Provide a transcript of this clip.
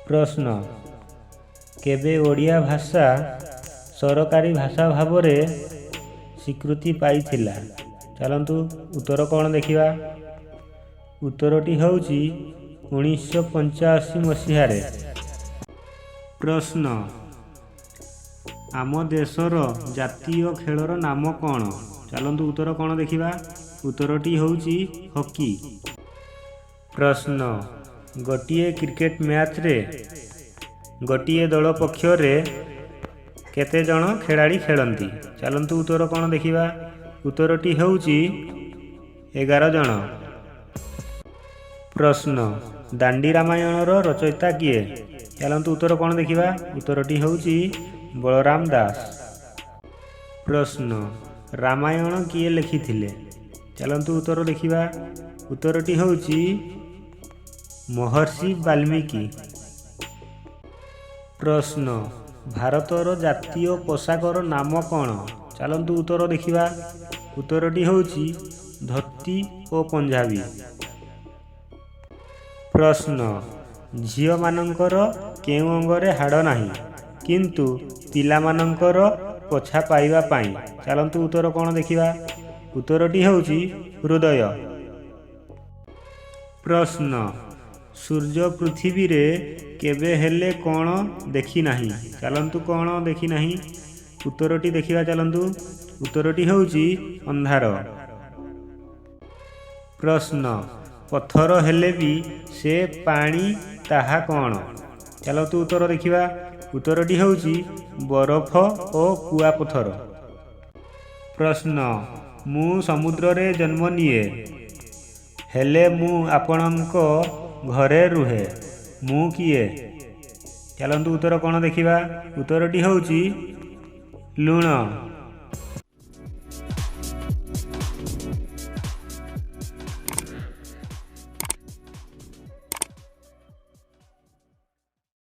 प्रश्न केबे ओडिया भाषा सरकारी भाषा भावरे स्वीकृति पाइथिला। चलतु उत्तर कौन देखिबा। उत्तरटी होउची 1985 मसीहारे। प्रश्न आम देशर जातीय खेलर नाम कौन। चलतु उत्तर कौन देखिबा। उत्तरटी होउची हॉकी। प्रश्न गोटिए क्रिकेट मैच रे गोटिए दल पक्षरे केते जण खेलाड़ी खेलती। चलतु उत्तर कौन देखिबा। उत्तरटी होउची 11 जण। प्रश्न दांडी रामायणर रचयिता किए। चलतु उत्तर कौन देखिबा। उत्तरटी होउची बलराम दास। प्रश्न रामायण किए लिखिथिले। चलतु उत्तर देखिबा। उत्तरटी होउची महर्षि वाल्मीकि। प्रश्न भारतर जातीय पोशाकर नाम कौन। चलतु उत्तर देखिबा। उत्तरटी होउची धोती और पंजाबी। प्रश्न झियो मानंकर केउ अंगरे हाड़ नाही किंतु पिला मानंकर पोछा पाइबा पाई। चलतु उत्तर कौन देखिबा। उत्तरटी होउची हृदय। प्रश्न सूर्य पृथ्वी रे केबे हेले कौन देखि नाही। चलतु कौन देखि नाही। उत्तरटी देखिबा। चलतु उत्तरटी होउची अंधार। प्रश्न पत्थर हेले भी से पानी ताहा कौन। चलतु उत्तर देखिबा। उत्तरटी होउची बरफ और कुआ पत्थर। प्रश्न मु समुद्र रे जन्म निए हेले मु आपणक घरे रुहे मु किए। चलतु उत्तर कौन देखिबा। उत्तरटी होउची लुण।